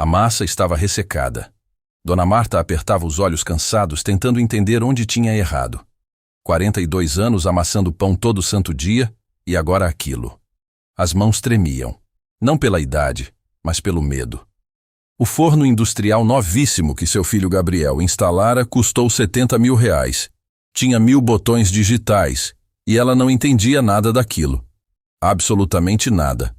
A massa estava ressecada. Dona Marta apertava os olhos cansados, tentando entender onde tinha errado. 42 anos amassando pão todo santo dia, e agora aquilo. As mãos tremiam, não pela idade, mas pelo medo. O forno industrial novíssimo que seu filho Gabriel instalara custou R$70 mil. Tinha 1000 botões digitais, e ela não entendia nada daquilo. Absolutamente nada.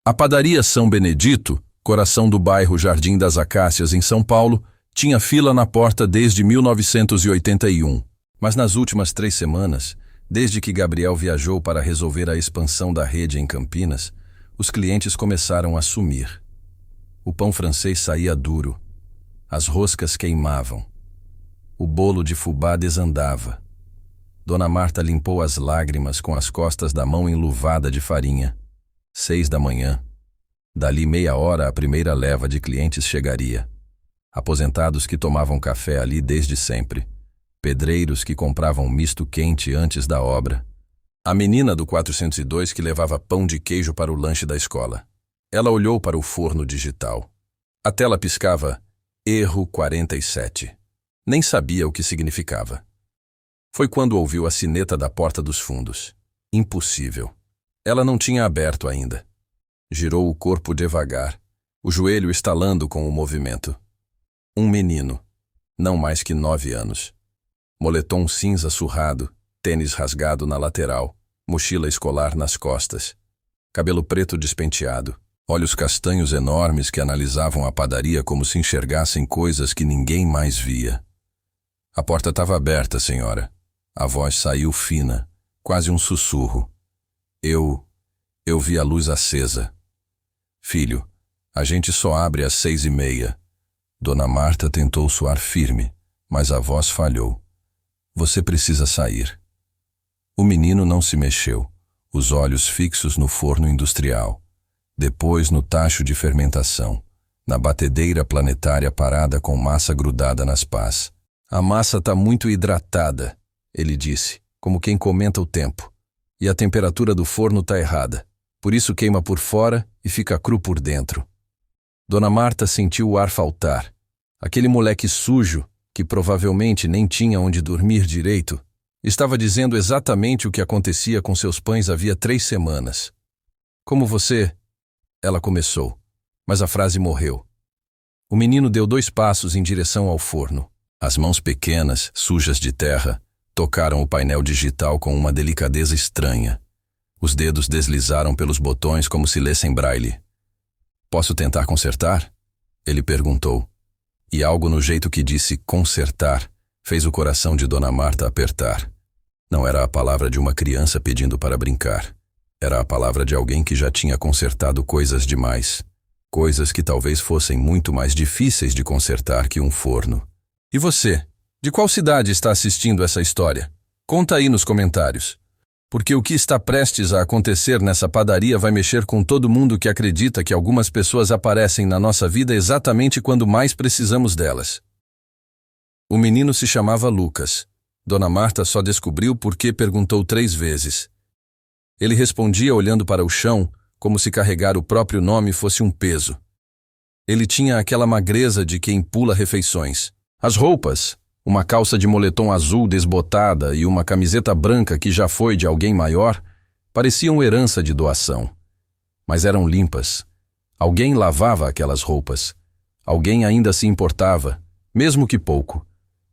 A padaria São Benedito, coração do bairro Jardim das Acácias, em São Paulo, tinha fila na porta desde 1981. Mas nas últimas 3 semanas, desde que Gabriel viajou para resolver a expansão da rede em Campinas, os clientes começaram a sumir. O pão francês saía duro. As roscas queimavam. O bolo de fubá desandava. Dona Marta limpou as lágrimas com as costas da mão enluvada de farinha. 6 da manhã. Dali meia hora a primeira leva de clientes chegaria. Aposentados que tomavam café ali desde sempre. Pedreiros que compravam misto quente antes da obra. A menina do 402 que levava pão de queijo para o lanche da escola. Ela olhou para o forno digital. A tela piscava Erro 47. Nem sabia o que significava. Foi quando ouviu a sineta da porta dos fundos. Impossível. Ela não tinha aberto ainda. Girou o corpo devagar, o joelho estalando com o movimento. Um menino, não mais que 9 anos. Moletom cinza surrado, tênis rasgado na lateral, mochila escolar nas costas. Cabelo preto despenteado, olhos castanhos enormes que analisavam a padaria como se enxergassem coisas que ninguém mais via. A porta estava aberta, senhora. A voz saiu fina, quase um sussurro. Eu vi a luz acesa. Filho, a gente só abre às 6h30. Dona Marta tentou soar firme, mas a voz falhou. Você precisa sair. O menino não se mexeu, os olhos fixos no forno industrial, depois no tacho de fermentação, na batedeira planetária parada com massa grudada nas pás. A massa está muito hidratada, ele disse, como quem comenta o tempo. E a temperatura do forno está errada. Por isso queima por fora e fica cru por dentro. Dona Marta sentiu o ar faltar. Aquele moleque sujo, que provavelmente nem tinha onde dormir direito, estava dizendo exatamente o que acontecia com seus pães havia 3 semanas. Como você... Ela começou, mas a frase morreu. O menino deu 2 passos em direção ao forno. As mãos pequenas, sujas de terra, tocaram o painel digital com uma delicadeza estranha. Os dedos deslizaram pelos botões como se lessem braille. Posso tentar consertar? Ele perguntou. E algo no jeito que disse consertar fez o coração de Dona Marta apertar. Não era a palavra de uma criança pedindo para brincar. Era a palavra de alguém que já tinha consertado coisas demais. Coisas que talvez fossem muito mais difíceis de consertar que um forno. E você? De qual cidade está assistindo essa história? Conta aí nos comentários. Porque o que está prestes a acontecer nessa padaria vai mexer com todo mundo que acredita que algumas pessoas aparecem na nossa vida exatamente quando mais precisamos delas. O menino se chamava Lucas. Dona Marta só descobriu porque perguntou 3 vezes. Ele respondia olhando para o chão, como se carregar o próprio nome fosse um peso. Ele tinha aquela magreza de quem pula refeições. As roupas, uma calça de moletom azul desbotada e uma camiseta branca que já foi de alguém maior, pareciam herança de doação. Mas eram limpas. Alguém lavava aquelas roupas. Alguém ainda se importava, mesmo que pouco.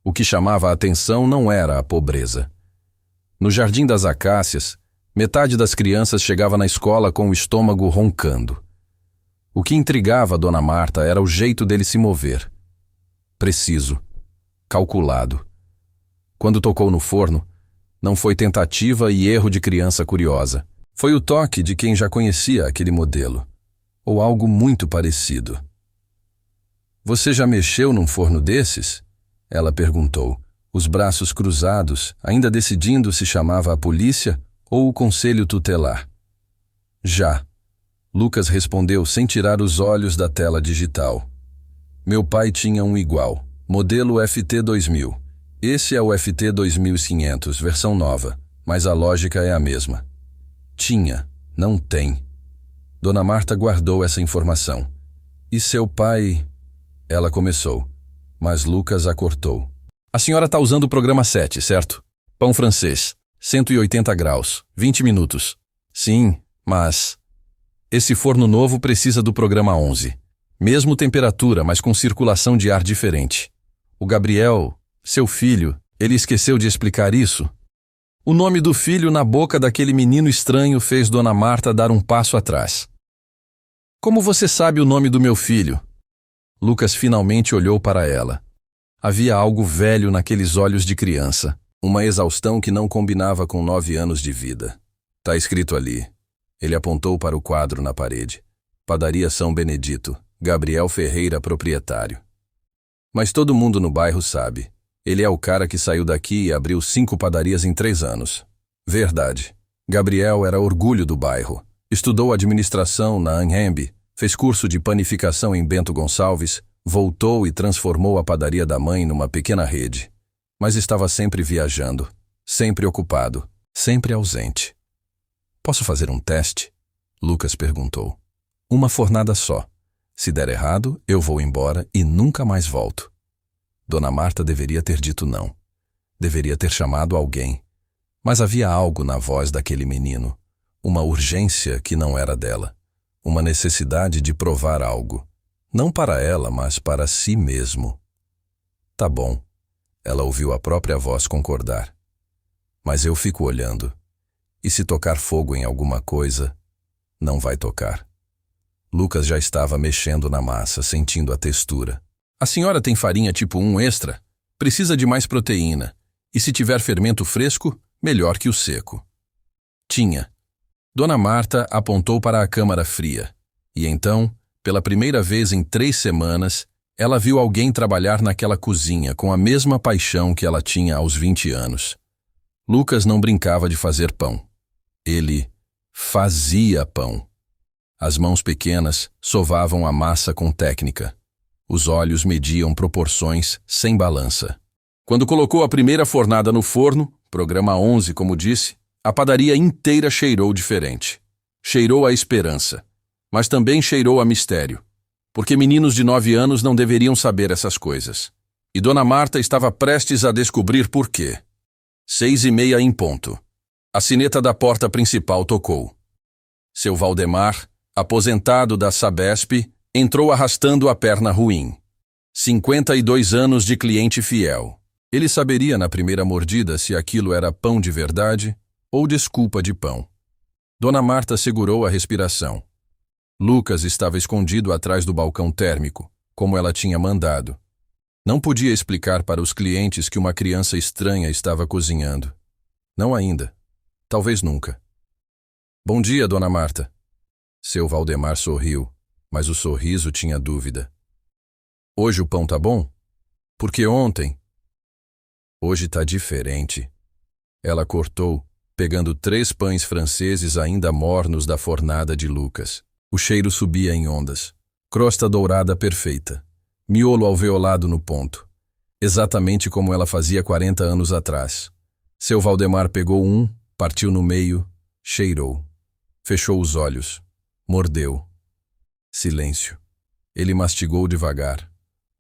O que chamava a atenção não era a pobreza. No Jardim das Acácias, metade das crianças chegava na escola com o estômago roncando. O que intrigava Dona Marta era o jeito dele se mover. Preciso. Calculado. Quando tocou no forno, não foi tentativa e erro de criança curiosa. Foi o toque de quem já conhecia aquele modelo. Ou algo muito parecido. Você já mexeu num forno desses? Ela perguntou, os braços cruzados, ainda decidindo se chamava a polícia ou o conselho tutelar. Já. Lucas respondeu sem tirar os olhos da tela digital. Meu pai tinha um igual, modelo FT2000. Esse é o FT2500, versão nova, mas a lógica é a mesma. Tinha, não tem. Dona Marta guardou essa informação. E seu pai... Ela começou, mas Lucas a cortou. A senhora está usando o programa 7, certo? Pão francês, 180 graus, 20 minutos. Sim, mas... Esse forno novo precisa do programa 11. Mesmo temperatura, mas com circulação de ar diferente. O Gabriel, seu filho, ele esqueceu de explicar isso? O nome do filho na boca daquele menino estranho fez Dona Marta dar um passo atrás. Como você sabe o nome do meu filho? Lucas finalmente olhou para ela. Havia algo velho naqueles olhos de criança. Uma exaustão que não combinava com 9 anos de vida. Tá escrito ali. Ele apontou para o quadro na parede. Padaria São Benedito. Gabriel Ferreira, proprietário. Mas todo mundo no bairro sabe. Ele é o cara que saiu daqui e abriu 5 padarias em 3 anos. Verdade. Gabriel era orgulho do bairro. Estudou administração na Anhembi. Fez curso de panificação em Bento Gonçalves, voltou e transformou a padaria da mãe numa pequena rede. Mas estava sempre viajando, sempre ocupado, sempre ausente. Posso fazer um teste? Lucas perguntou. Uma fornada só. Se der errado, eu vou embora e nunca mais volto. Dona Marta deveria ter dito não. Deveria ter chamado alguém. Mas havia algo na voz daquele menino, uma urgência que não era dela. Uma necessidade de provar algo. Não para ela, mas para si mesmo. Tá bom. Ela ouviu a própria voz concordar. Mas eu fico olhando. E se tocar fogo em alguma coisa, não vai tocar. Lucas já estava mexendo na massa, sentindo a textura. A senhora tem farinha tipo 1 extra? Precisa de mais proteína. E se tiver fermento fresco, melhor que o seco. Tinha. Dona Marta apontou para a câmara fria. E então, pela primeira vez em 3 semanas, ela viu alguém trabalhar naquela cozinha com a mesma paixão que ela tinha aos 20 anos. Lucas não brincava de fazer pão. Ele fazia pão. As mãos pequenas sovavam a massa com técnica. Os olhos mediam proporções sem balança. Quando colocou a primeira fornada no forno, programa 11, como disse, a padaria inteira cheirou diferente. Cheirou a esperança, mas também cheirou a mistério, porque meninos de 9 anos não deveriam saber essas coisas. E Dona Marta estava prestes a descobrir por quê. 6:30 em ponto. A sineta da porta principal tocou. Seu Valdemar, aposentado da Sabesp, entrou arrastando a perna ruim. 52 anos de cliente fiel. Ele saberia na primeira mordida se aquilo era pão de verdade ou desculpa de pão. Dona Marta segurou a respiração. Lucas estava escondido atrás do balcão térmico, como ela tinha mandado. Não podia explicar para os clientes que uma criança estranha estava cozinhando. Não ainda. Talvez nunca. Bom dia, Dona Marta. Seu Valdemar sorriu, mas o sorriso tinha dúvida. Hoje o pão tá bom? Porque ontem... Hoje tá diferente. Ela cortou, pegando 3 pães franceses ainda mornos da fornada de Lucas. O cheiro subia em ondas. Crosta dourada perfeita. Miolo alveolado no ponto. Exatamente como ela fazia 40 anos atrás. Seu Valdemar pegou um, partiu no meio, cheirou. Fechou os olhos. Mordeu. Silêncio. Ele mastigou devagar.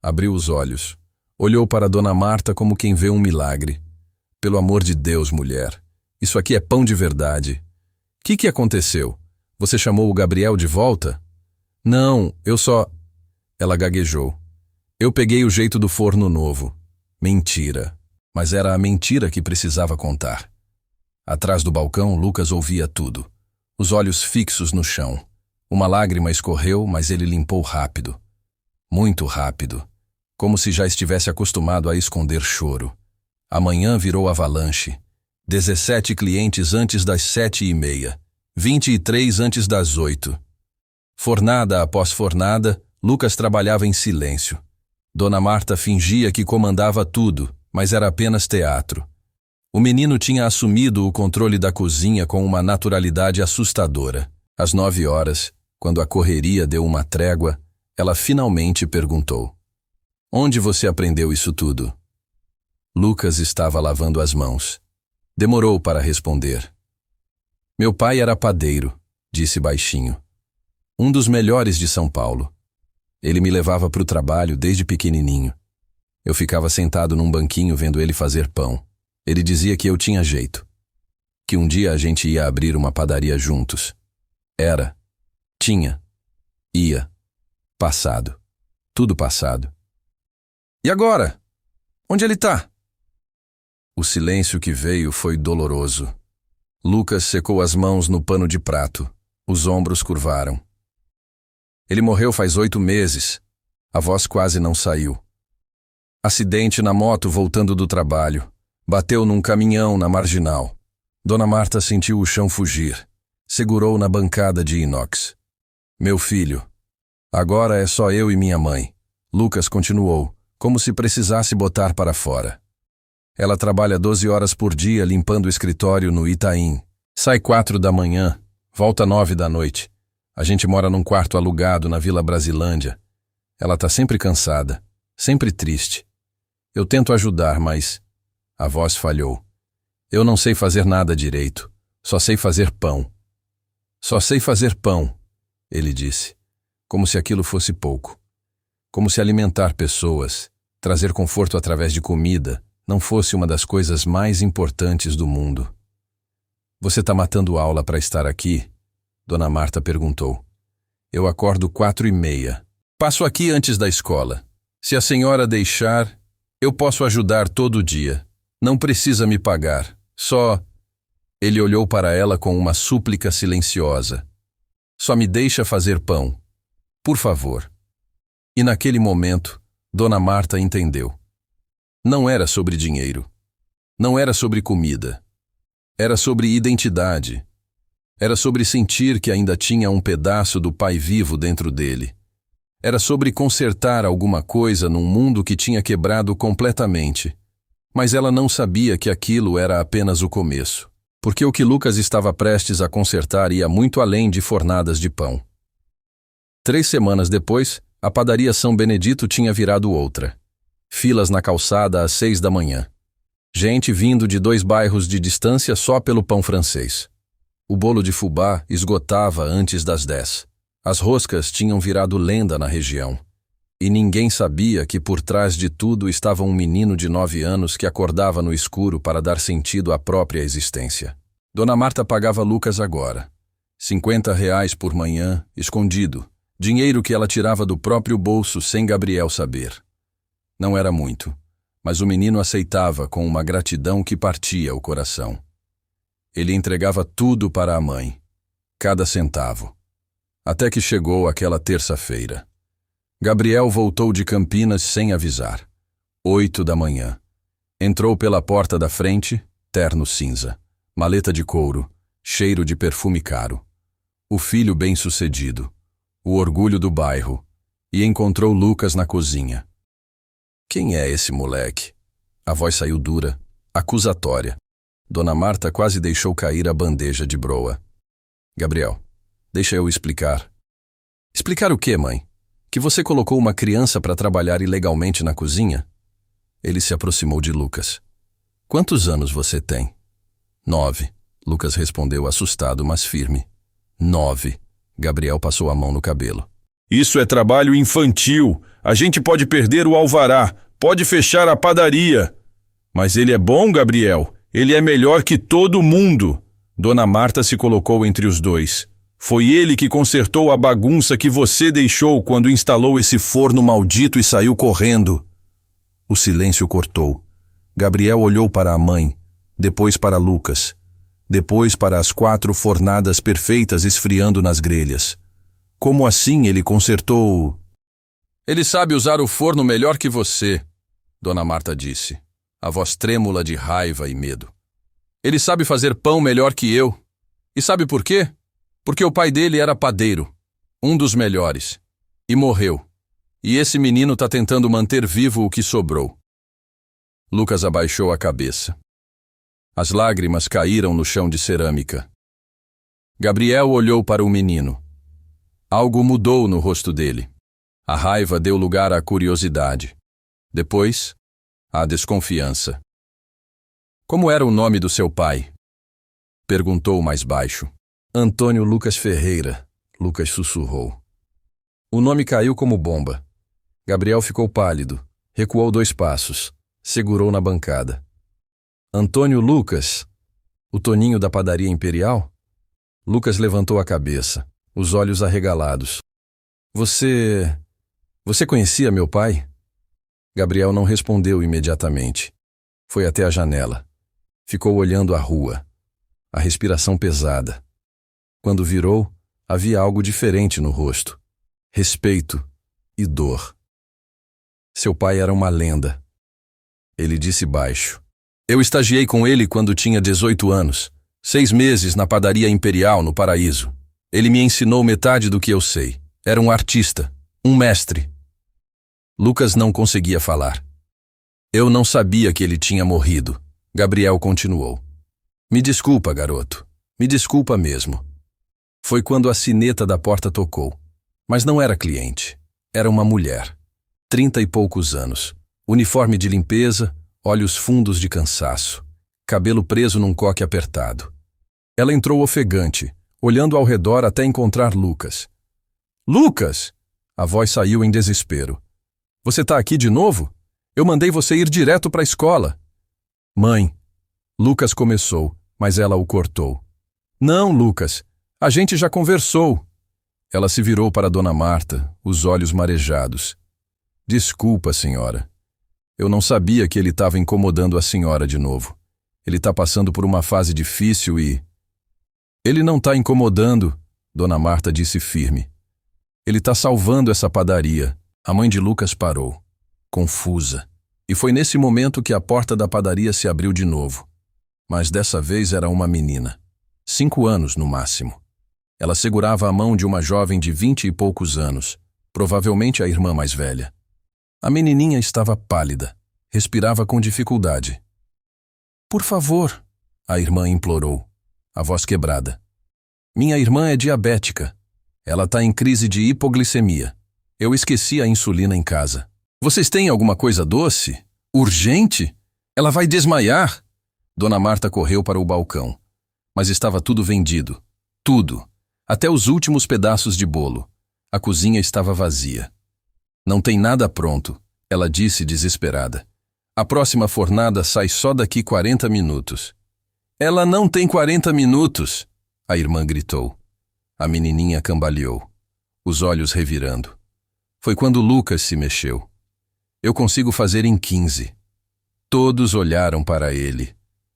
Abriu os olhos. Olhou para Dona Marta como quem vê um milagre. Pelo amor de Deus, mulher. Isso aqui é pão de verdade. Que aconteceu? Você chamou o Gabriel de volta? Não, eu só... Ela gaguejou. Eu peguei o jeito do forno novo. Mentira. Mas era a mentira que precisava contar. Atrás do balcão, Lucas ouvia tudo. Os olhos fixos no chão. Uma lágrima escorreu, mas ele limpou rápido. Muito rápido. Como se já estivesse acostumado a esconder choro. Amanhã virou avalanche. 17 clientes antes das 7:30. 23 antes das 8. Fornada após fornada, Lucas trabalhava em silêncio. Dona Marta fingia que comandava tudo, mas era apenas teatro. O menino tinha assumido o controle da cozinha com uma naturalidade assustadora. Às 9 horas, quando a correria deu uma trégua, ela finalmente perguntou: Onde você aprendeu isso tudo? Lucas estava lavando as mãos. Demorou para responder. Meu pai era padeiro, disse baixinho. Um dos melhores de São Paulo. Ele me levava para o trabalho desde pequenininho. Eu ficava sentado num banquinho vendo ele fazer pão. Ele dizia que eu tinha jeito. Que um dia a gente ia abrir uma padaria juntos. Era, tinha, ia, passado. Tudo passado. E agora? Onde ele tá? O silêncio que veio foi doloroso. Lucas secou as mãos no pano de prato. Os ombros curvaram. Ele morreu faz 8 meses. A voz quase não saiu. Acidente na moto voltando do trabalho. Bateu num caminhão na marginal. Dona Marta sentiu o chão fugir. Segurou na bancada de inox. Meu filho. Agora é só eu e minha mãe. Lucas continuou, como se precisasse botar para fora. Ela trabalha 12 horas por dia limpando o escritório no Itaim. Sai 4 da manhã, volta 9 da noite. A gente mora num quarto alugado na Vila Brasilândia. Ela tá sempre cansada, sempre triste. Eu tento ajudar, mas a voz falhou. Eu não sei fazer nada direito, só sei fazer pão. Só sei fazer pão, ele disse, como se aquilo fosse pouco. Como se alimentar pessoas, trazer conforto através de comida, não fosse uma das coisas mais importantes do mundo. Você tá matando aula para estar aqui? Dona Marta perguntou. Eu acordo 4h30. Passo aqui antes da escola. Se a senhora deixar, eu posso ajudar todo dia. Não precisa me pagar. Só... Ele olhou para ela com uma súplica silenciosa. Só me deixa fazer pão. Por favor. E naquele momento, Dona Marta entendeu. Não era sobre dinheiro. Não era sobre comida. Era sobre identidade. Era sobre sentir que ainda tinha um pedaço do pai vivo dentro dele. Era sobre consertar alguma coisa num mundo que tinha quebrado completamente. Mas ela não sabia que aquilo era apenas o começo. Porque o que Lucas estava prestes a consertar ia muito além de fornadas de pão. 3 semanas depois, a padaria São Benedito tinha virado outra. Filas na calçada às 6 da manhã. Gente vindo de 2 bairros de distância só pelo pão francês. O bolo de fubá esgotava antes das 10. As roscas tinham virado lenda na região. E ninguém sabia que por trás de tudo estava um menino de 9 anos que acordava no escuro para dar sentido à própria existência. Dona Marta pagava Lucas agora. R$ 50 por manhã, escondido. Dinheiro que ela tirava do próprio bolso sem Gabriel saber. Não era muito. Mas o menino aceitava com uma gratidão que partia o coração. Ele entregava tudo para a mãe, cada centavo. Até que chegou aquela terça-feira. Gabriel voltou de Campinas sem avisar. 8 da manhã. Entrou pela porta da frente, terno cinza, maleta de couro, cheiro de perfume caro. O filho bem-sucedido, o orgulho do bairro, e encontrou Lucas na cozinha. Quem é esse moleque? A voz saiu dura, acusatória. Dona Marta quase deixou cair a bandeja de broa. Gabriel, deixa eu explicar. Explicar o quê, mãe? Que você colocou uma criança para trabalhar ilegalmente na cozinha? Ele se aproximou de Lucas. Quantos anos você tem? 9. Lucas respondeu assustado, mas firme. 9. Gabriel passou a mão no cabelo. Isso é trabalho infantil. A gente pode perder o alvará, pode fechar a padaria. Mas ele é bom, Gabriel. Ele é melhor que todo mundo. Dona Marta se colocou entre os dois. Foi ele que consertou a bagunça que você deixou quando instalou esse forno maldito e saiu correndo. O silêncio cortou. Gabriel olhou para a mãe, depois para Lucas, depois para as 4 fornadas perfeitas esfriando nas grelhas. Como assim ele consertou? Ele sabe usar o forno melhor que você, Dona Marta disse, a voz trêmula de raiva e medo. Ele sabe fazer pão melhor que eu. E sabe por quê? Porque o pai dele era padeiro, um dos melhores, e morreu. E esse menino está tentando manter vivo o que sobrou. Lucas abaixou a cabeça. As lágrimas caíram no chão de cerâmica. Gabriel olhou para o menino. Algo mudou no rosto dele. A raiva deu lugar à curiosidade. Depois, à desconfiança. Como era o nome do seu pai? Perguntou mais baixo. Antônio Lucas Ferreira, Lucas sussurrou. O nome caiu como bomba. Gabriel ficou pálido, recuou 2 passos, segurou na bancada. Antônio Lucas, o Toninho da padaria Imperial? Lucas levantou a cabeça, os olhos arregalados. Você conhecia meu pai? Gabriel não respondeu imediatamente. Foi até a janela. Ficou olhando a rua, a respiração pesada. Quando virou, havia algo diferente no rosto. Respeito e dor. Seu pai era uma lenda. Ele disse baixo. Eu estagiei com ele quando tinha 18 anos. 6 meses na padaria Imperial, no Paraíso. Ele me ensinou metade do que eu sei. Era um artista, um mestre. Lucas não conseguia falar. Eu não sabia que ele tinha morrido. Gabriel continuou. Me desculpa, garoto. Me desculpa mesmo. Foi quando a sineta da porta tocou. Mas não era cliente. Era uma mulher. 30 e poucos anos. Uniforme de limpeza, olhos fundos de cansaço. Cabelo preso num coque apertado. Ela entrou ofegante, olhando ao redor até encontrar Lucas. Lucas! A voz saiu em desespero. Você tá aqui de novo? Eu mandei você ir direto para a escola. Mãe. Lucas começou, mas ela o cortou. Não, Lucas. A gente já conversou. Ela se virou para Dona Marta, os olhos marejados. Desculpa, senhora. Eu não sabia que ele estava incomodando a senhora de novo. Ele está passando por uma fase difícil e... Ele não está incomodando, Dona Marta disse firme. Ele está salvando essa padaria. A mãe de Lucas parou, confusa. E foi nesse momento que a porta da padaria se abriu de novo. Mas dessa vez era uma menina. 5 anos no máximo. Ela segurava a mão de uma jovem de 20 e poucos anos, provavelmente a irmã mais velha. A menininha estava pálida, respirava com dificuldade. Por favor, a irmã implorou, a voz quebrada. Minha irmã é diabética. Ela está em crise de hipoglicemia. Eu esqueci a insulina em casa. Vocês têm alguma coisa doce? Urgente? Ela vai desmaiar. Dona Marta correu para o balcão. Mas estava tudo vendido. Tudo. Até os últimos pedaços de bolo. A cozinha estava vazia. Não tem nada pronto, ela disse desesperada. A próxima fornada sai só daqui 40 minutos. Ela não tem 40 minutos, a irmã gritou. A menininha cambaleou, os olhos revirando. Foi quando Lucas se mexeu. Eu consigo fazer em 15. Todos olharam para ele.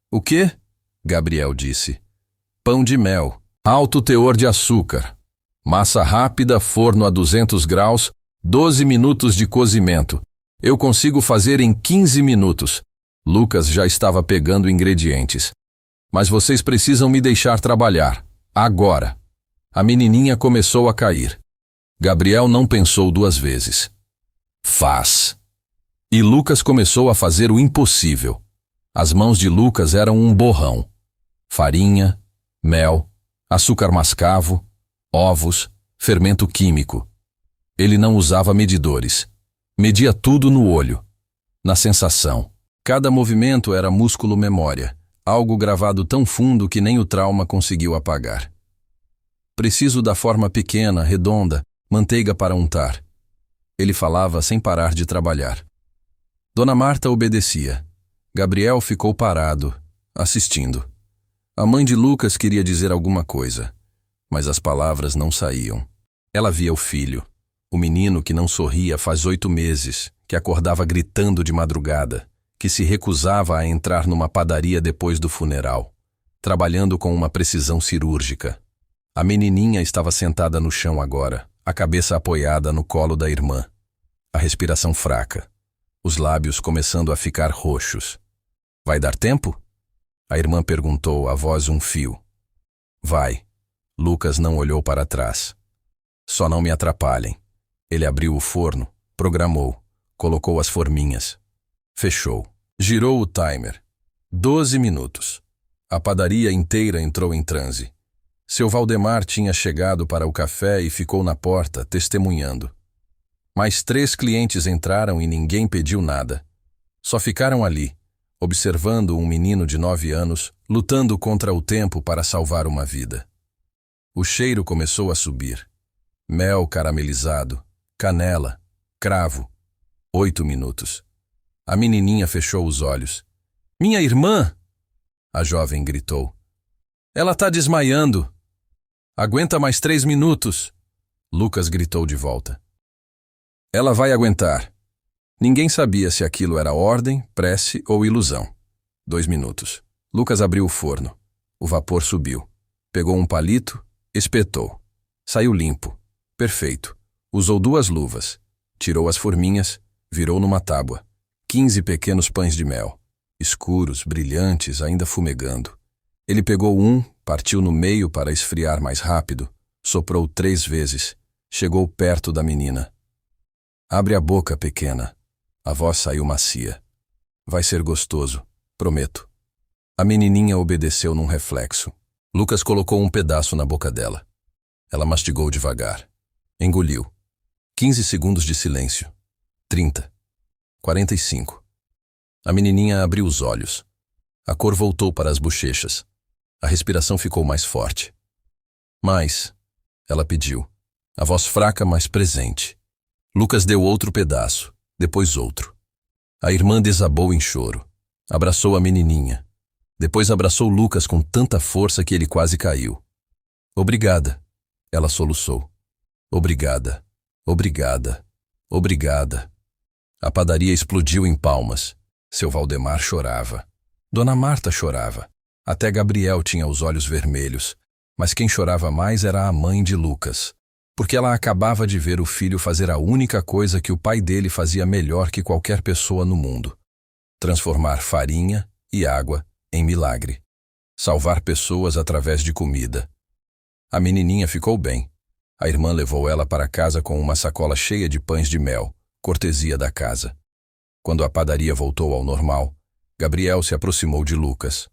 O quê? Gabriel disse. Pão de mel, alto teor de açúcar. Massa rápida, forno a 200 graus, 12 minutos de cozimento. Eu consigo fazer em 15 minutos. Lucas já estava pegando ingredientes. Mas vocês precisam me deixar trabalhar. Agora. A menininha começou a cair. Gabriel não pensou 2 vezes. Faz. E Lucas começou a fazer o impossível. As mãos de Lucas eram um borrão. Farinha, mel, açúcar mascavo, ovos, fermento químico. Ele não usava medidores. Media tudo no olho, na sensação. Cada movimento era músculo-memória, algo gravado tão fundo que nem o trauma conseguiu apagar. Preciso da forma pequena, redonda, manteiga para untar. Ele falava sem parar de trabalhar. Dona Marta obedecia. Gabriel ficou parado, assistindo. A mãe de Lucas queria dizer alguma coisa, mas as palavras não saíam. Ela via o filho, o menino que não sorria faz 8 meses, que acordava gritando de madrugada, que se recusava a entrar numa padaria depois do funeral, trabalhando com uma precisão cirúrgica. A menininha estava sentada no chão agora, a cabeça apoiada no colo da irmã, a respiração fraca, os lábios começando a ficar roxos. Vai dar tempo? A irmã perguntou, a voz um fio. Vai. Lucas não olhou para trás. Só não me atrapalhem. Ele abriu o forno, programou, colocou as forminhas. Fechou. Girou o timer. 12 minutos. A padaria inteira entrou em transe. Seu Valdemar tinha chegado para o café e ficou na porta, testemunhando. Mais 3 clientes entraram e ninguém pediu nada. Só ficaram ali, observando um menino de 9 anos, lutando contra o tempo para salvar uma vida. O cheiro começou a subir. mel caramelizado, canela, cravo. 8 minutos. A menininha fechou os olhos. Minha irmã! A jovem gritou. Ela tá desmaiando. Aguenta mais 3 minutos. Lucas gritou de volta. Ela vai aguentar. Ninguém sabia se aquilo era ordem, prece ou ilusão. 2 minutos. Lucas abriu o forno. O vapor subiu. Pegou um palito, espetou. Saiu limpo. Perfeito. Usou 2 luvas. Tirou as forminhas, virou numa tábua. 15 pequenos pães de mel. Escuros, brilhantes, ainda fumegando. Ele pegou um, partiu no meio para esfriar mais rápido, soprou 3 vezes. Chegou perto da menina. Abre a boca, pequena. A voz saiu macia. Vai ser gostoso, prometo. A menininha obedeceu num reflexo. Lucas colocou um pedaço na boca dela. Ela mastigou devagar. Engoliu. 15 segundos de silêncio. 30. 45. A menininha abriu os olhos. A cor voltou para as bochechas. A respiração ficou mais forte. Mais, ela pediu. A voz fraca, mas presente. Lucas deu outro pedaço, depois outro. A irmã desabou em choro. Abraçou a menininha. Depois abraçou Lucas com tanta força que ele quase caiu. Obrigada, ela soluçou. Obrigada, obrigada, obrigada. A padaria explodiu em palmas. Seu Valdemar chorava. Dona Marta chorava. Até Gabriel tinha os olhos vermelhos. Mas quem chorava mais era a mãe de Lucas, porque ela acabava de ver o filho fazer a única coisa que o pai dele fazia melhor que qualquer pessoa no mundo: transformar farinha e água em milagre. Salvar pessoas através de comida. A menininha ficou bem. A irmã levou ela para casa com uma sacola cheia de pães de mel, cortesia da casa. Quando a padaria voltou ao normal, Gabriel se aproximou de Lucas.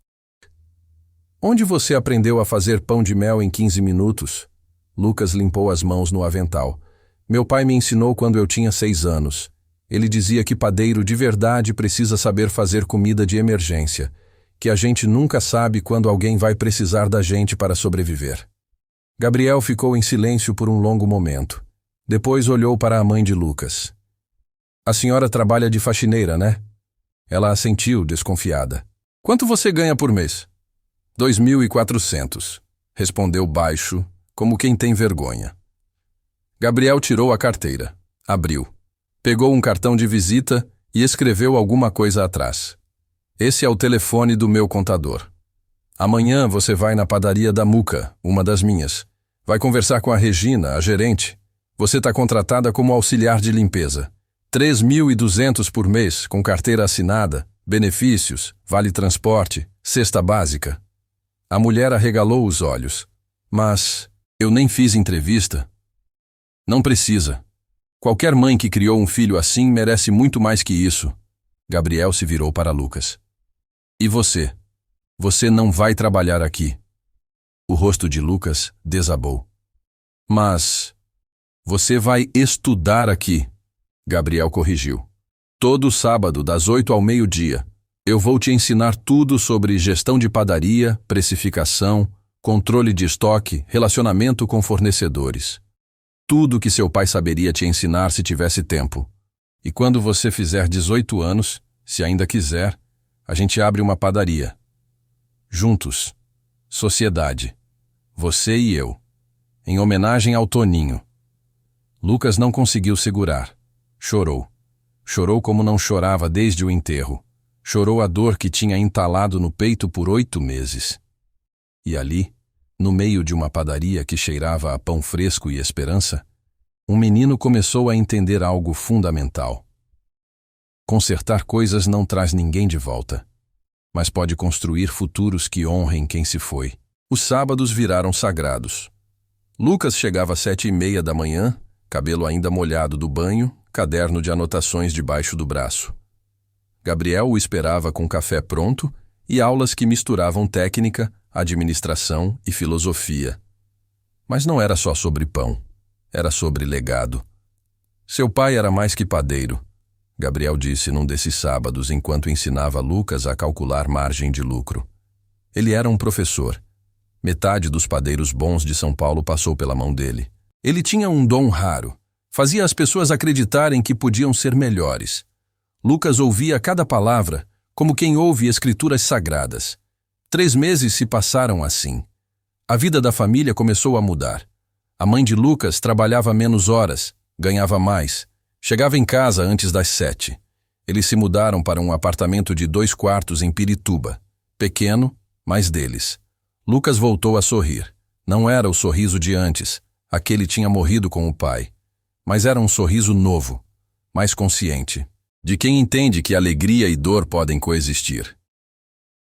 Onde você aprendeu a fazer pão de mel em 15 minutos? Lucas limpou as mãos no avental. Meu pai me ensinou quando eu tinha 6 anos. Ele dizia que padeiro de verdade precisa saber fazer comida de emergência, que a gente nunca sabe quando alguém vai precisar da gente para sobreviver. Gabriel ficou em silêncio por um longo momento. Depois olhou para a mãe de Lucas. A senhora trabalha de faxineira, né? Ela assentiu, desconfiada. Quanto você ganha por mês? 2.400, respondeu baixo, como quem tem vergonha. Gabriel tirou a carteira, abriu, pegou um cartão de visita e escreveu alguma coisa atrás. Esse é o telefone do meu contador. Amanhã você vai na padaria da Muca, uma das minhas. Vai conversar com a Regina, a gerente. Você está contratada como auxiliar de limpeza. 3.200 por mês, com carteira assinada, benefícios, vale transporte, cesta básica. A mulher arregalou os olhos. Mas eu nem fiz entrevista. Não precisa. Qualquer mãe que criou um filho assim merece muito mais que isso. Gabriel se virou para Lucas. E você? Você não vai trabalhar aqui. O rosto de Lucas desabou. Mas você vai estudar aqui. Gabriel corrigiu. Todo sábado, das 8 ao meio-dia. Eu vou te ensinar tudo sobre gestão de padaria, precificação, controle de estoque, relacionamento com fornecedores. Tudo que seu pai saberia te ensinar se tivesse tempo. E quando você fizer 18 anos, se ainda quiser, a gente abre uma padaria. Juntos. Sociedade. Você e eu. Em homenagem ao Toninho. Lucas não conseguiu segurar. Chorou. Chorou como não chorava desde o enterro. Chorou a dor que tinha entalado no peito por 8 meses. E ali, no meio de uma padaria que cheirava a pão fresco e esperança, um menino começou a entender algo fundamental. Consertar coisas não traz ninguém de volta, mas pode construir futuros que honrem quem se foi. Os sábados viraram sagrados. Lucas chegava às 7h30 da manhã, cabelo ainda molhado do banho, caderno de anotações debaixo do braço. Gabriel o esperava com café pronto e aulas que misturavam técnica, administração e filosofia. Mas não era só sobre pão, era sobre legado. Seu pai era mais que padeiro, Gabriel disse num desses sábados enquanto ensinava Lucas a calcular margem de lucro. Ele era um professor. Metade dos padeiros bons de São Paulo passou pela mão dele. Ele tinha um dom raro. Fazia as pessoas acreditarem que podiam ser melhores. Lucas ouvia cada palavra como quem ouve escrituras sagradas. 3 meses se passaram assim. A vida da família começou a mudar. A mãe de Lucas trabalhava menos horas, ganhava mais. Chegava em casa antes das 7. Eles se mudaram para um apartamento de 2 quartos em Pirituba. Pequeno, mas deles. Lucas voltou a sorrir. Não era o sorriso de antes. Aquele tinha morrido com o pai. Mas era um sorriso novo, mais consciente, de quem entende que alegria e dor podem coexistir.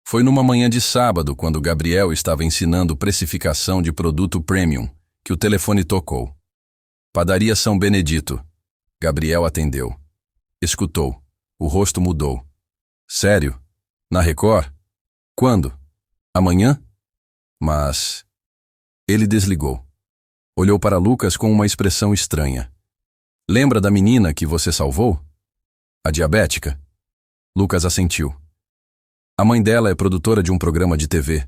Foi numa manhã de sábado, quando Gabriel estava ensinando precificação de produto premium, que o telefone tocou. Padaria São Benedito. Gabriel atendeu. Escutou. O rosto mudou. Sério? Na Record? Quando? Amanhã? Mas... Ele desligou. Olhou para Lucas com uma expressão estranha. Lembra da menina que você salvou? A diabética? Lucas assentiu. A mãe dela é produtora de um programa de TV.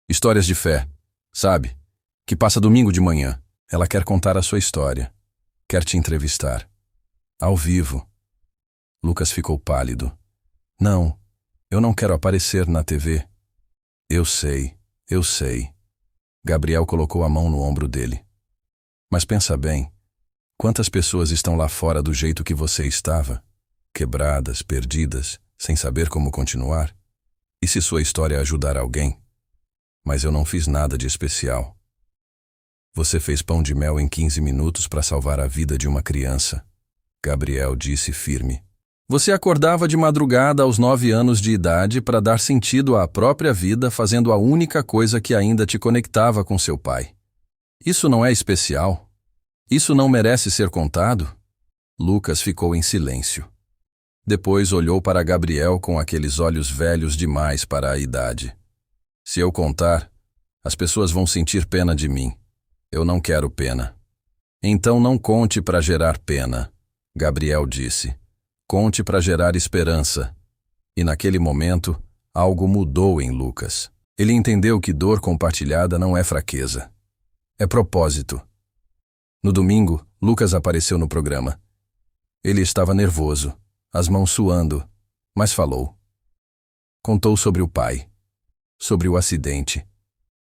Histórias de fé, sabe? Que passa domingo de manhã. Ela quer contar a sua história. Quer te entrevistar. Ao vivo. Lucas ficou pálido. Não, eu não quero aparecer na TV. Eu sei. Gabriel colocou a mão no ombro dele. Mas pensa bem, quantas pessoas estão lá fora do jeito que você estava? Quebradas, perdidas, sem saber como continuar? E se sua história ajudar alguém? Mas eu não fiz nada de especial. Você fez pão de mel em 15 minutos para salvar a vida de uma criança. Gabriel disse firme. Você acordava de madrugada aos 9 anos de idade para dar sentido à própria vida, fazendo a única coisa que ainda te conectava com seu pai. Isso não é especial? Isso não merece ser contado? Lucas ficou em silêncio. Depois olhou para Gabriel com aqueles olhos velhos demais para a idade. Se eu contar, as pessoas vão sentir pena de mim. Eu não quero pena. Então não conte para gerar pena, Gabriel disse. Conte para gerar esperança. E naquele momento, algo mudou em Lucas. Ele entendeu que dor compartilhada não é fraqueza. É propósito. No domingo, Lucas apareceu no programa. Ele estava nervoso, as mãos suando, mas falou. Contou sobre o pai, sobre o acidente,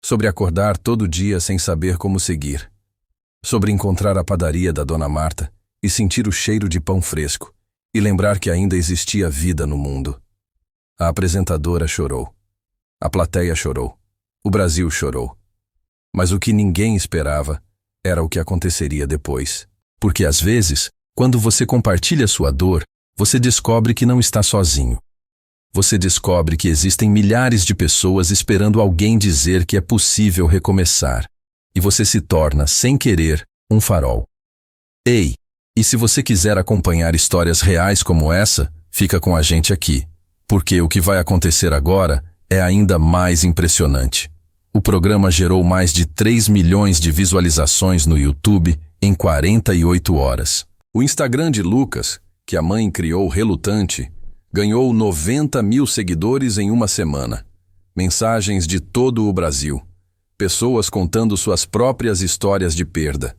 sobre acordar todo dia sem saber como seguir, sobre encontrar a padaria da Dona Marta e sentir o cheiro de pão fresco, e lembrar que ainda existia vida no mundo. A apresentadora chorou. A plateia chorou. O Brasil chorou. Mas o que ninguém esperava era o que aconteceria depois. Porque às vezes, quando você compartilha sua dor, você descobre que não está sozinho. Você descobre que existem milhares de pessoas esperando alguém dizer que é possível recomeçar. E você se torna, sem querer, um farol. Ei! E se você quiser acompanhar histórias reais como essa, fica com a gente aqui, porque o que vai acontecer agora é ainda mais impressionante. O programa gerou mais de 3 milhões de visualizações no YouTube em 48 horas. O Instagram de Lucas, que a mãe criou relutante, ganhou 90 mil seguidores em uma semana. Mensagens de todo o Brasil. Pessoas contando suas próprias histórias de perda,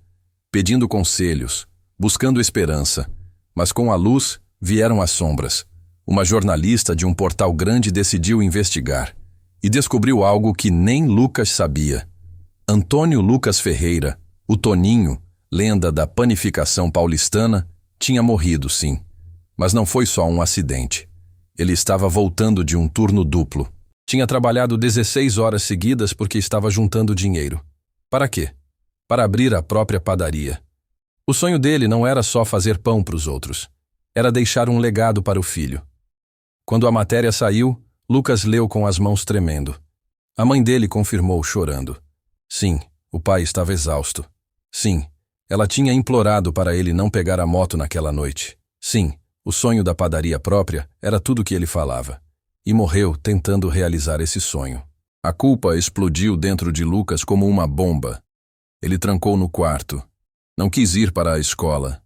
pedindo conselhos, buscando esperança, mas com a luz vieram as sombras. Uma jornalista de um portal grande decidiu investigar e descobriu algo que nem Lucas sabia. Antônio Lucas Ferreira, o Toninho, lenda da panificação paulistana, tinha morrido, sim. Mas não foi só um acidente. Ele estava voltando de um turno duplo. Tinha trabalhado 16 horas seguidas porque estava juntando dinheiro. Para quê? Para abrir a própria padaria. O sonho dele não era só fazer pão para os outros. Era deixar um legado para o filho. Quando a matéria saiu, Lucas leu com as mãos tremendo. A mãe dele confirmou, chorando. Sim, o pai estava exausto. Sim, ela tinha implorado para ele não pegar a moto naquela noite. Sim, o sonho da padaria própria era tudo que ele falava. E morreu tentando realizar esse sonho. A culpa explodiu dentro de Lucas como uma bomba. Ele trancou no quarto. Não quis ir para a escola.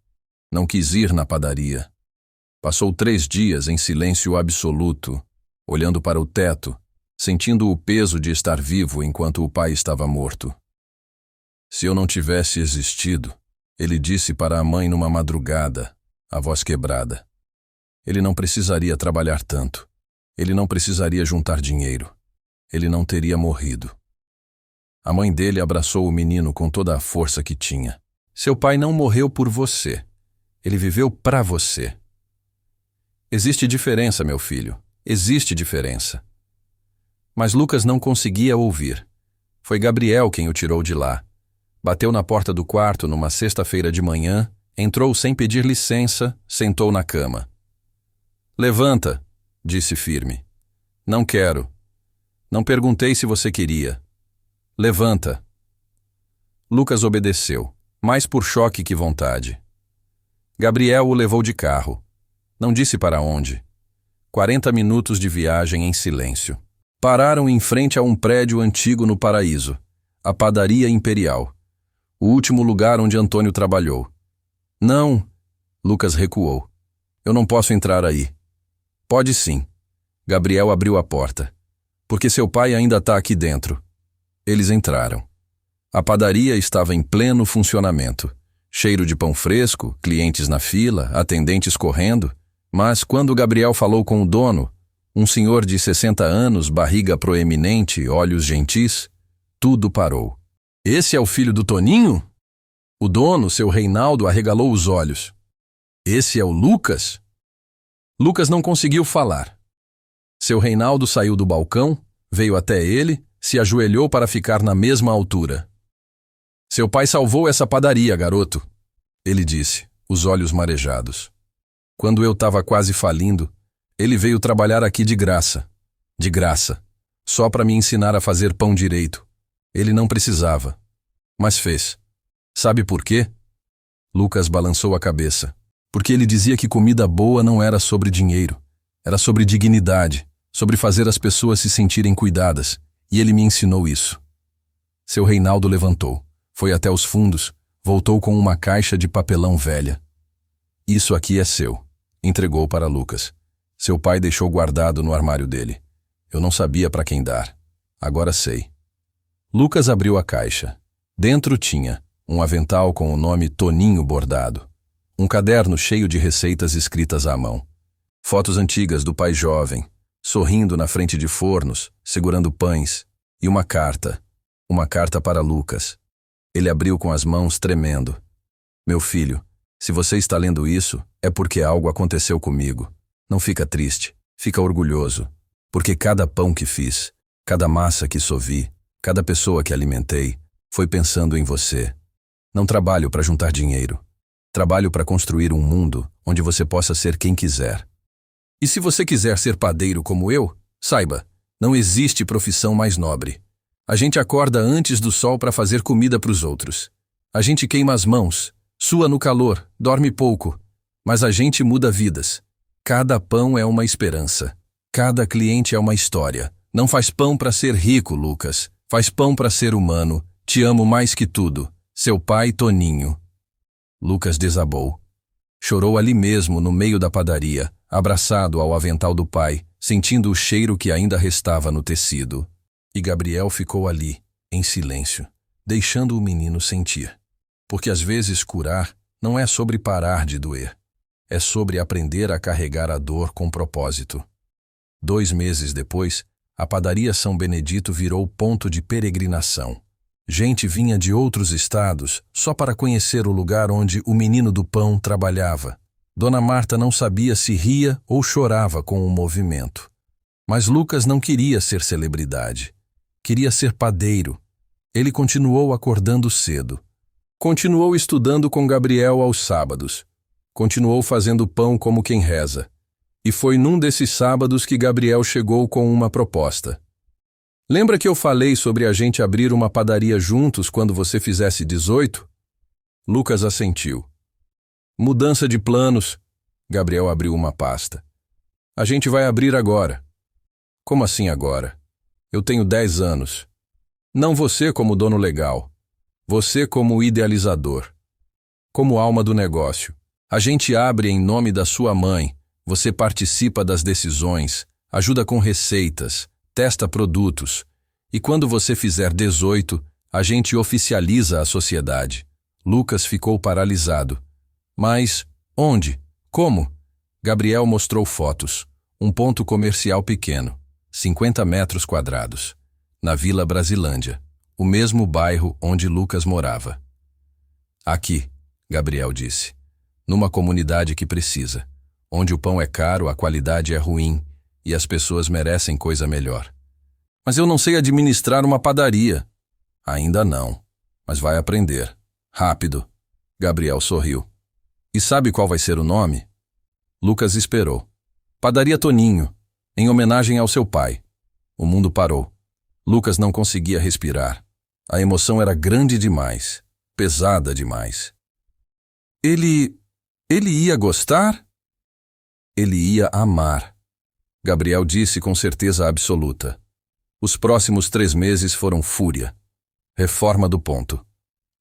Não quis ir na padaria. Passou 3 dias em silêncio absoluto, olhando para o teto, sentindo o peso de estar vivo enquanto o pai estava morto. Se eu não tivesse existido, ele disse para a mãe numa madrugada, a voz quebrada. Ele não precisaria trabalhar tanto. Ele não precisaria juntar dinheiro. Ele não teria morrido. A mãe dele abraçou o menino com toda a força que tinha. Seu pai não morreu por você. Ele viveu para você. Existe diferença, meu filho. Existe diferença. Mas Lucas não conseguia ouvir. Foi Gabriel quem o tirou de lá. Bateu na porta do quarto numa sexta-feira de manhã, entrou sem pedir licença, sentou na cama. Levanta, disse firme. Não quero. Não perguntei se você queria. Levanta. Lucas obedeceu, mais por choque que vontade. Gabriel o levou de carro. Não disse para onde. 40 minutos de viagem em silêncio. Pararam em frente a um prédio antigo no Paraíso, a Padaria Imperial, o último lugar onde Antônio trabalhou. Não, Lucas recuou. Eu não posso entrar aí. Pode sim. Gabriel abriu a porta. Porque seu pai ainda está aqui dentro. Eles entraram. A padaria estava em pleno funcionamento. Cheiro de pão fresco, clientes na fila, atendentes correndo. Mas quando Gabriel falou com o dono, um senhor de 60 anos, barriga proeminente, olhos gentis, tudo parou. Esse é o filho do Toninho? O dono, seu Reinaldo, arregalou os olhos. Esse é o Lucas? Lucas não conseguiu falar. Seu Reinaldo saiu do balcão, veio até ele, se ajoelhou para ficar na mesma altura. Seu pai salvou essa padaria, garoto, ele disse, os olhos marejados. Quando eu estava quase falindo, ele veio trabalhar aqui de graça, só para me ensinar a fazer pão direito. Ele não precisava, mas fez. Sabe por quê? Lucas balançou a cabeça. Porque ele dizia que comida boa não era sobre dinheiro, era sobre dignidade, sobre fazer as pessoas se sentirem cuidadas, e ele me ensinou isso. Seu Reinaldo levantou, foi até os fundos, voltou com uma caixa de papelão velha. Isso aqui é seu, entregou para Lucas. Seu pai deixou guardado no armário dele. Eu não sabia para quem dar. Agora sei. Lucas abriu a caixa. Dentro tinha um avental com o nome Toninho bordado. Um caderno cheio de receitas escritas à mão. Fotos antigas do pai jovem, sorrindo na frente de fornos, segurando pães. E uma carta para Lucas. Ele abriu com as mãos tremendo. Meu filho, se você está lendo isso, é porque algo aconteceu comigo. Não fica triste, fica orgulhoso. Porque cada pão que fiz, cada massa que sovi, cada pessoa que alimentei, foi pensando em você. Não trabalho para juntar dinheiro. Trabalho para construir um mundo onde você possa ser quem quiser. E se você quiser ser padeiro como eu, saiba, não existe profissão mais nobre. A gente acorda antes do sol para fazer comida para os outros. A gente queima as mãos, sua no calor, dorme pouco, mas a gente muda vidas. Cada pão é uma esperança. Cada cliente é uma história. Não faz pão para ser rico, Lucas. Faz pão para ser humano. Te amo mais que tudo. Seu pai, Toninho. Lucas desabou. Chorou ali mesmo, no meio da padaria, abraçado ao avental do pai, sentindo o cheiro que ainda restava no tecido. E Gabriel ficou ali, em silêncio, deixando o menino sentir. Porque às vezes curar não é sobre parar de doer. É sobre aprender a carregar a dor com propósito. 2 meses depois, a padaria São Benedito virou ponto de peregrinação. Gente vinha de outros estados só para conhecer o lugar onde o menino do pão trabalhava. Dona Marta não sabia se ria ou chorava com o movimento. Mas Lucas não queria ser celebridade. Queria ser padeiro. Ele continuou acordando cedo. Continuou estudando com Gabriel aos sábados. Continuou fazendo pão como quem reza. E foi num desses sábados que Gabriel chegou com uma proposta. Lembra que eu falei sobre a gente abrir uma padaria juntos quando você fizesse 18? Lucas assentiu. Mudança de planos. Gabriel abriu uma pasta. A gente vai abrir agora. Como assim agora? Eu tenho 10 anos. Não você como dono legal. Você como idealizador. Como alma do negócio. A gente abre em nome da sua mãe. Você participa das decisões, ajuda com receitas, testa produtos. E quando você fizer 18, A gente oficializa a sociedade. Lucas ficou paralisado. Mas onde? Como? Gabriel mostrou fotos. Um ponto comercial pequeno, 50 metros quadrados, na Vila Brasilândia, o mesmo bairro onde Lucas morava. Aqui, Gabriel disse, numa comunidade que precisa, onde o pão é caro, a qualidade é ruim e as pessoas merecem coisa melhor. Mas eu não sei administrar uma padaria. Ainda não, mas vai aprender. Rápido. Gabriel sorriu. E sabe qual vai ser o nome? Lucas esperou. Padaria Toninho, em homenagem ao seu pai. O mundo parou. Lucas não conseguia respirar. A emoção era grande demais, pesada demais. Ele ia gostar? Ele ia amar. Gabriel disse com certeza absoluta. Os próximos 3 meses foram fúria. Reforma do ponto.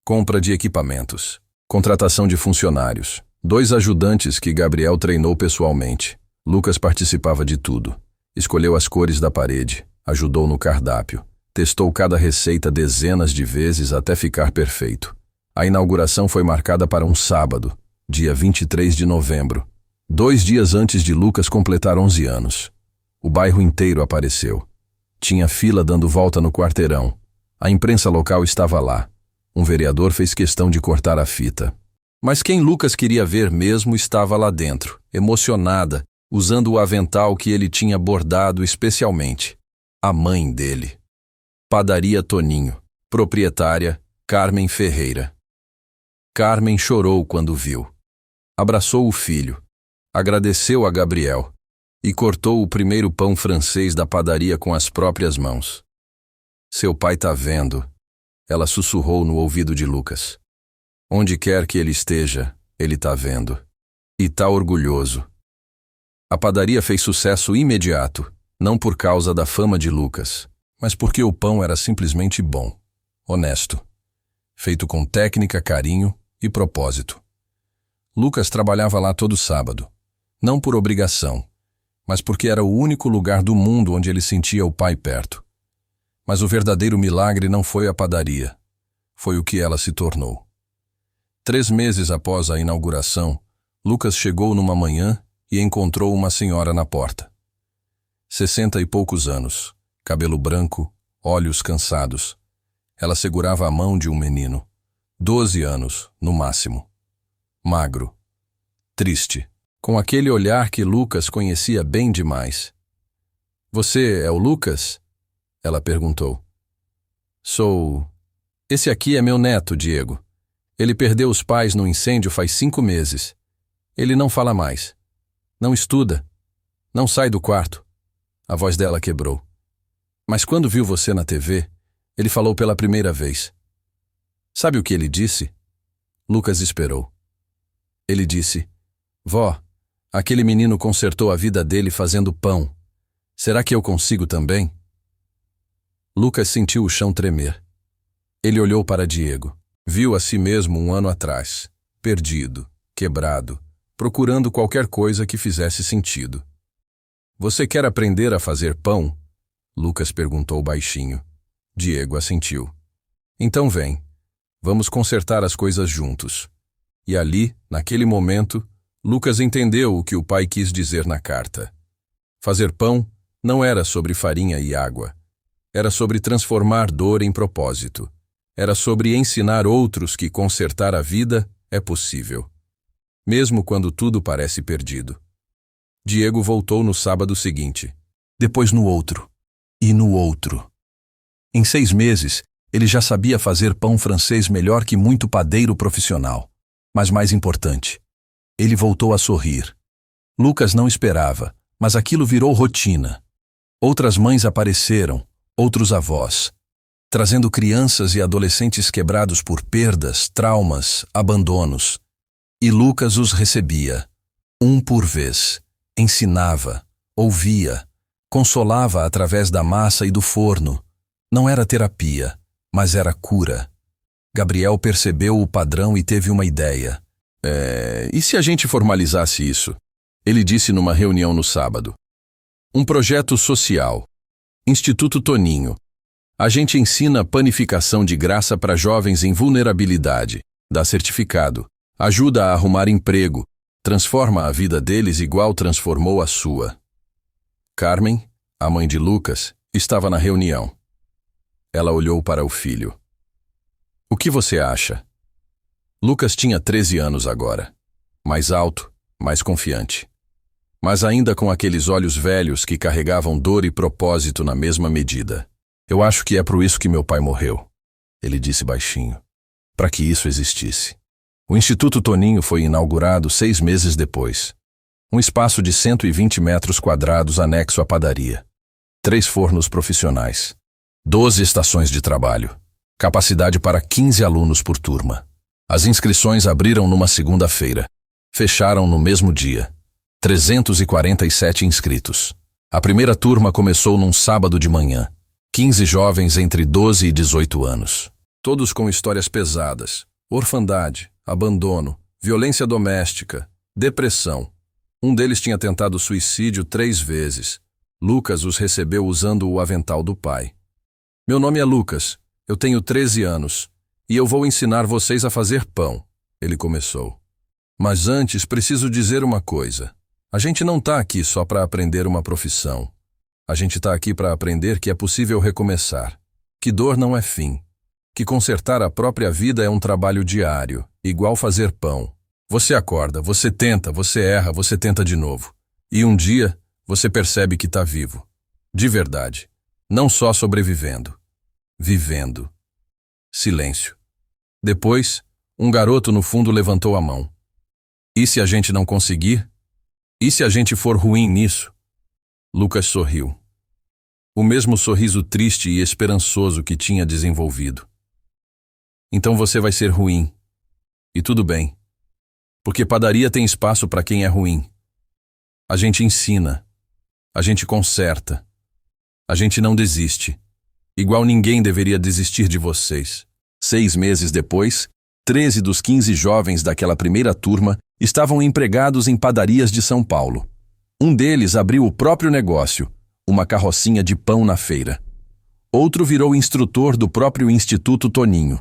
Compra de equipamentos. Contratação de funcionários. 2 ajudantes que Gabriel treinou pessoalmente. Lucas participava de tudo. Escolheu as cores da parede. Ajudou no cardápio. Testou cada receita dezenas de vezes até ficar perfeito. A inauguração foi marcada para um sábado, dia 23 de novembro. 2 dias antes de Lucas completar 11 anos. O bairro inteiro apareceu. Tinha fila dando volta no quarteirão. A imprensa local estava lá. Um vereador fez questão de cortar a fita. Mas quem Lucas queria ver mesmo estava lá dentro, emocionada, usando o avental que ele tinha bordado especialmente. A mãe dele. Padaria Toninho. Proprietária, Carmen Ferreira. Carmen chorou quando viu. Abraçou o filho. Agradeceu a Gabriel. E cortou o primeiro pão francês da padaria com as próprias mãos. Seu pai tá vendo. Ela sussurrou no ouvido de Lucas. Onde quer que ele esteja, ele tá vendo. E tá orgulhoso. A padaria fez sucesso imediato, não por causa da fama de Lucas, mas porque o pão era simplesmente bom, honesto, feito com técnica, carinho e propósito. Lucas trabalhava lá todo sábado, não por obrigação, mas porque era o único lugar do mundo onde ele sentia o pai perto. Mas o verdadeiro milagre não foi a padaria, foi o que ela se tornou. 3 meses após a inauguração, Lucas chegou numa manhã e encontrou uma senhora na porta. 60 e poucos anos, cabelo branco, olhos cansados. Ela segurava a mão de um menino. 12 anos, no máximo. Magro. Triste. Com aquele olhar que Lucas conhecia bem demais. Você é o Lucas? Ela perguntou. Sou. Esse aqui é meu neto, Diego. Ele perdeu os pais no incêndio faz 5 meses. Ele não fala mais. Não estuda. Não sai do quarto. A voz dela quebrou. Mas quando viu você na TV, ele falou pela primeira vez. Sabe o que ele disse? Lucas esperou. Ele disse, Vó, aquele menino consertou a vida dele fazendo pão. Será que eu consigo também? Lucas sentiu o chão tremer. Ele olhou para Diego. Viu a si mesmo 1 ano atrás, perdido, quebrado, procurando qualquer coisa que fizesse sentido. Você quer aprender a fazer pão? Lucas perguntou baixinho. Diego assentiu. Então vem, vamos consertar as coisas juntos. E ali, naquele momento, Lucas entendeu o que o pai quis dizer na carta. Fazer pão não era sobre farinha e água. Era sobre transformar dor em propósito. Era sobre ensinar outros que consertar a vida é possível. Mesmo quando tudo parece perdido. Diego voltou no sábado seguinte. Depois no outro. E no outro. Em 6 meses, ele já sabia fazer pão francês melhor que muito padeiro profissional. Mas mais importante, ele voltou a sorrir. Lucas não esperava, mas aquilo virou rotina. Outras mães apareceram, outros avós, trazendo crianças e adolescentes quebrados por perdas, traumas, abandonos. E Lucas os recebia, um por vez, ensinava, ouvia, consolava através da massa e do forno. Não era terapia, mas era cura. Gabriel percebeu o padrão e teve uma ideia. E se a gente formalizasse isso? Ele disse numa reunião no sábado. Um projeto social. Instituto Toninho. A gente ensina panificação de graça para jovens em vulnerabilidade, dá certificado, ajuda a arrumar emprego, transforma a vida deles igual transformou a sua. Carmen, a mãe de Lucas, estava na reunião. Ela olhou para o filho. O que você acha? Lucas tinha 13 anos agora. Mais alto, mais confiante. Mas ainda com aqueles olhos velhos que carregavam dor e propósito na mesma medida. Eu acho que é por isso que meu pai morreu, ele disse baixinho. Para que isso existisse. O Instituto Toninho foi inaugurado 6 meses depois. Um espaço de 120 metros quadrados anexo à padaria. 3 fornos profissionais. 12 estações de trabalho. Capacidade para 15 alunos por turma. As inscrições abriram numa segunda-feira. Fecharam no mesmo dia. 347 inscritos. A primeira turma começou num sábado de manhã. 15 jovens entre 12 e 18 anos. Todos com histórias pesadas. Orfandade, abandono, violência doméstica, depressão. Um deles tinha tentado suicídio 3 vezes. Lucas os recebeu usando o avental do pai. Meu nome é Lucas, eu tenho 13 anos, e eu vou ensinar vocês a fazer pão, ele começou. Mas antes preciso dizer uma coisa. A gente não está aqui só para aprender uma profissão. A gente está aqui para aprender que é possível recomeçar, que dor não é fim, que consertar a própria vida é um trabalho diário, igual fazer pão. Você acorda, você tenta, você erra, você tenta de novo. E um dia, você percebe que está vivo. De verdade. Não só sobrevivendo. Vivendo. Silêncio. Depois, um garoto no fundo levantou a mão. E se a gente não conseguir? E se a gente for ruim nisso? Lucas sorriu. O mesmo sorriso triste e esperançoso que tinha desenvolvido. Então você vai ser ruim. E tudo bem. Porque padaria tem espaço para quem é ruim. A gente ensina. A gente conserta. A gente não desiste. Igual ninguém deveria desistir de vocês. 6 meses depois, 13 dos 15 jovens daquela primeira turma estavam empregados em padarias de São Paulo. Um deles abriu o próprio negócio, uma carrocinha de pão na feira. Outro virou instrutor do próprio Instituto Toninho.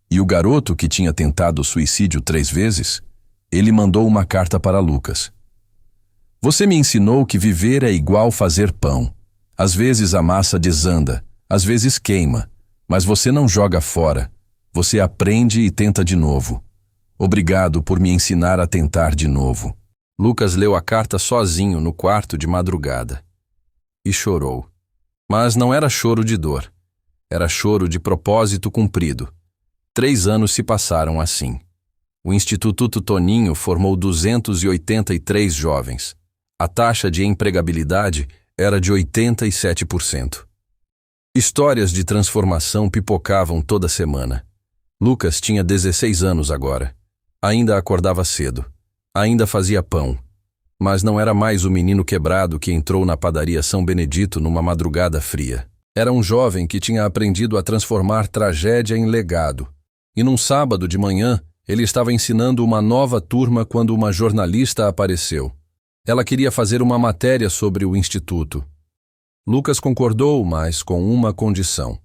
E o garoto que tinha tentado suicídio 3 vezes, ele mandou uma carta para Lucas. Você me ensinou que viver é igual fazer pão. Às vezes a massa desanda, às vezes queima, mas você não joga fora. Você aprende e tenta de novo. Obrigado por me ensinar a tentar de novo. Lucas leu a carta sozinho no quarto de madrugada. E chorou. Mas não era choro de dor. Era choro de propósito cumprido. 3 anos se passaram assim. O Instituto Toninho formou 283 jovens. A taxa de empregabilidade era de 87%. Histórias de transformação pipocavam toda semana. Lucas tinha 16 anos agora. Ainda acordava cedo. Ainda fazia pão. Mas não era mais o menino quebrado que entrou na padaria São Benedito numa madrugada fria. Era um jovem que tinha aprendido a transformar tragédia em legado. E num sábado de manhã, ele estava ensinando uma nova turma quando uma jornalista apareceu. Ela queria fazer uma matéria sobre o Instituto. Lucas concordou, mas com uma condição.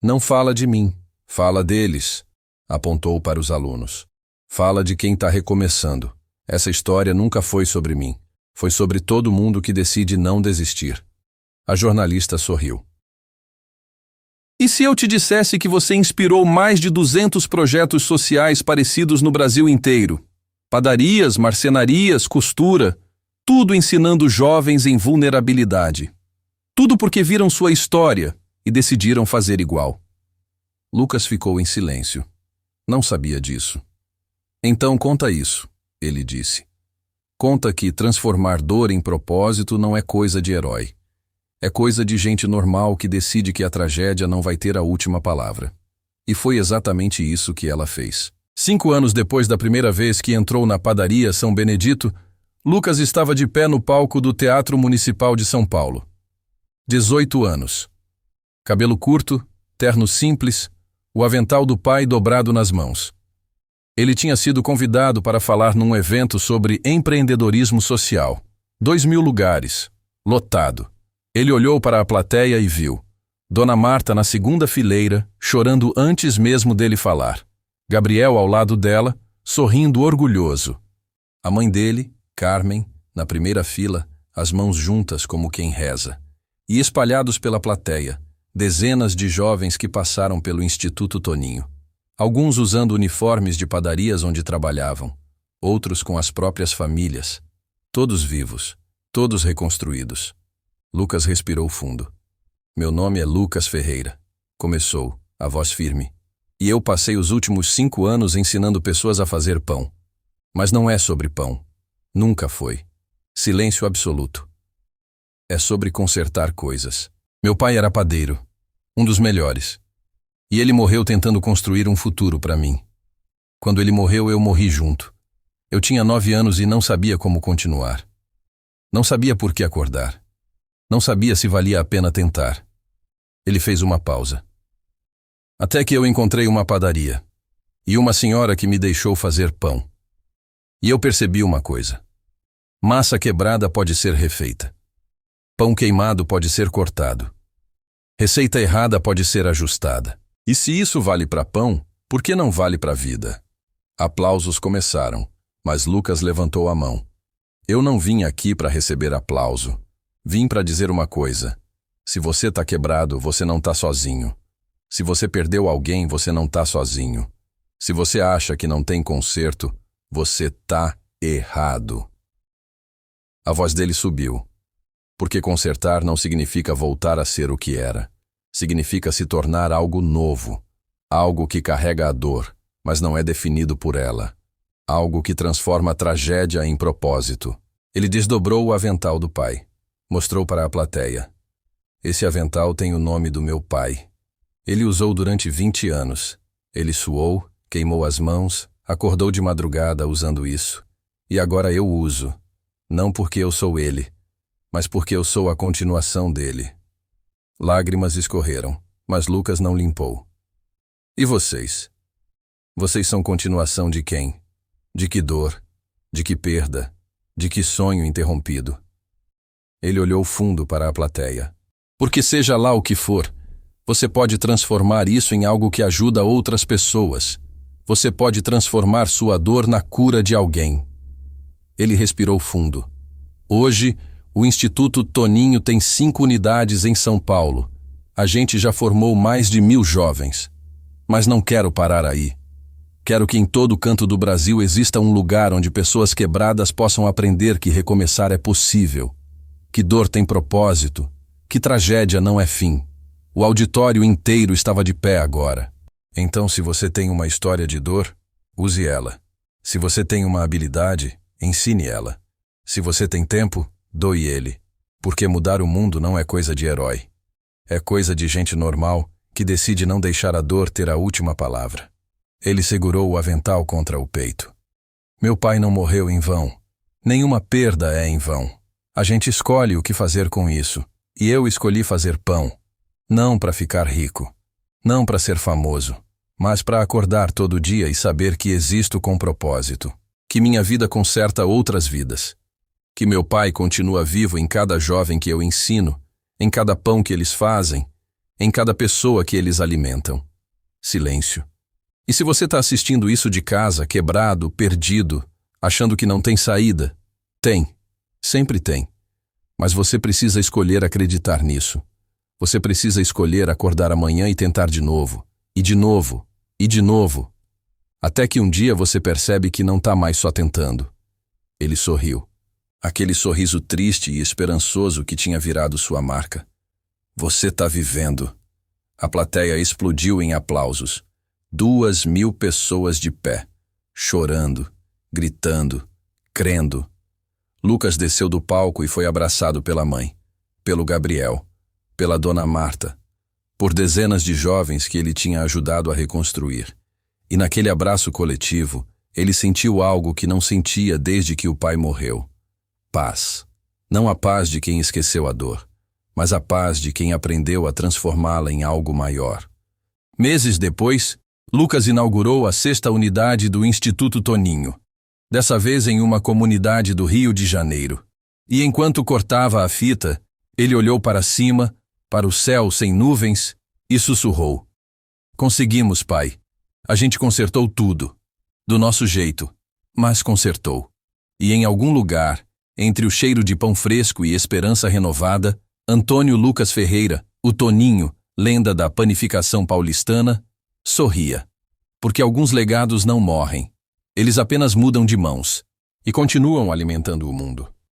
Não fala de mim, fala deles, apontou para os alunos. Fala de quem está recomeçando. Essa história nunca foi sobre mim. Foi sobre todo mundo que decide não desistir. A jornalista sorriu. E se eu te dissesse que você inspirou mais de 200 projetos sociais parecidos no Brasil inteiro? Padarias, marcenarias, costura, tudo ensinando jovens em vulnerabilidade. Tudo porque viram sua história e decidiram fazer igual. Lucas ficou em silêncio. Não sabia disso. Então conta isso, ele disse. Conta que transformar dor em propósito não é coisa de herói. É coisa de gente normal que decide que a tragédia não vai ter a última palavra. E foi exatamente isso que ela fez. 5 anos depois da primeira vez que entrou na padaria São Benedito, Lucas estava de pé no palco do Teatro Municipal de São Paulo. 18 anos. Cabelo curto, terno simples, o avental do pai dobrado nas mãos. Ele tinha sido convidado para falar num evento sobre empreendedorismo social. 2.000 lugares. Lotado. Ele olhou para a plateia e viu Dona Marta na segunda fileira, chorando antes mesmo dele falar. Gabriel ao lado dela, sorrindo orgulhoso. A mãe dele, Carmen, na primeira fila, as mãos juntas como quem reza. E espalhados pela plateia, dezenas de jovens que passaram pelo Instituto Toninho. Alguns usando uniformes de padarias onde trabalhavam, outros com as próprias famílias. Todos vivos, todos reconstruídos. Lucas respirou fundo. Meu nome é Lucas Ferreira. Começou, a voz firme. E eu passei os últimos 5 anos ensinando pessoas a fazer pão. Mas não é sobre pão. Nunca foi. Silêncio absoluto. É sobre consertar coisas. Meu pai era padeiro, um dos melhores. E ele morreu tentando construir um futuro para mim. Quando ele morreu, eu morri junto. Eu tinha 9 anos e não sabia como continuar. Não sabia por que acordar. Não sabia se valia a pena tentar. Ele fez uma pausa. Até que eu encontrei uma padaria. E uma senhora que me deixou fazer pão. E eu percebi uma coisa. Massa quebrada pode ser refeita. Pão queimado pode ser cortado. Receita errada pode ser ajustada. E se isso vale para pão, por que não vale para a vida? Aplausos começaram, mas Lucas levantou a mão. Eu não vim aqui para receber aplauso. Vim para dizer uma coisa. Se você tá quebrado, você não tá sozinho. Se você perdeu alguém, você não tá sozinho. Se você acha que não tem conserto, você tá errado. A voz dele subiu. Porque consertar não significa voltar a ser o que era. Significa se tornar algo novo. Algo que carrega a dor, mas não é definido por ela. Algo que transforma a tragédia em propósito. Ele desdobrou o avental do pai. Mostrou para a plateia. Esse avental tem o nome do meu pai. Ele usou durante 20 anos. Ele suou, queimou as mãos, acordou de madrugada usando isso. E agora eu uso. Não porque eu sou ele, mas porque eu sou a continuação dele. Lágrimas escorreram, mas Lucas não limpou. E vocês? Vocês são continuação de quem? De que dor? De que perda? De que sonho interrompido? Ele olhou fundo para a plateia. Porque seja lá o que for, você pode transformar isso em algo que ajuda outras pessoas. Você pode transformar sua dor na cura de alguém. Ele respirou fundo. Hoje, o Instituto Toninho tem 5 unidades em São Paulo. A gente já formou mais de 1000 jovens. Mas não quero parar aí. Quero que em todo canto do Brasil exista um lugar onde pessoas quebradas possam aprender que recomeçar é possível. Que dor tem propósito. Que tragédia não é fim. O auditório inteiro estava de pé agora. Então, se você tem uma história de dor, use ela. Se você tem uma habilidade, ensine ela. Se você tem tempo, doe ele. Porque mudar o mundo não é coisa de herói. É coisa de gente normal que decide não deixar a dor ter a última palavra. Ele segurou o avental contra o peito. Meu pai não morreu em vão. Nenhuma perda é em vão. A gente escolhe o que fazer com isso. E eu escolhi fazer pão. Não para ficar rico. Não para ser famoso. Mas para acordar todo dia e saber que existo com propósito. Que minha vida conserta outras vidas. Que meu pai continua vivo em cada jovem que eu ensino, em cada pão que eles fazem, em cada pessoa que eles alimentam. Silêncio. E se você está assistindo isso de casa, quebrado, perdido, achando que não tem saída, tem. Sempre tem. Mas você precisa escolher acreditar nisso. Você precisa escolher acordar amanhã e tentar de novo. E de novo. E de novo. Até que um dia você percebe que não está mais só tentando. Ele sorriu. Aquele sorriso triste e esperançoso que tinha virado sua marca. Você está vivendo. A plateia explodiu em aplausos. 2.000 pessoas de pé, chorando, gritando, crendo. Lucas desceu do palco e foi abraçado pela mãe, pelo Gabriel, pela Dona Marta, por dezenas de jovens que ele tinha ajudado a reconstruir. E naquele abraço coletivo, ele sentiu algo que não sentia desde que o pai morreu. Paz. Não a paz de quem esqueceu a dor, mas a paz de quem aprendeu a transformá-la em algo maior. Meses depois, Lucas inaugurou a 6ª unidade do Instituto Toninho, dessa vez em uma comunidade do Rio de Janeiro. E enquanto cortava a fita, ele olhou para cima, para o céu sem nuvens e sussurrou: Conseguimos, pai. A gente consertou tudo. Do nosso jeito, mas consertou. E em algum lugar, entre o cheiro de pão fresco e esperança renovada, Antônio Lucas Ferreira, o Toninho, lenda da panificação paulistana, sorria. Porque alguns legados não morrem. Eles apenas mudam de mãos e continuam alimentando o mundo.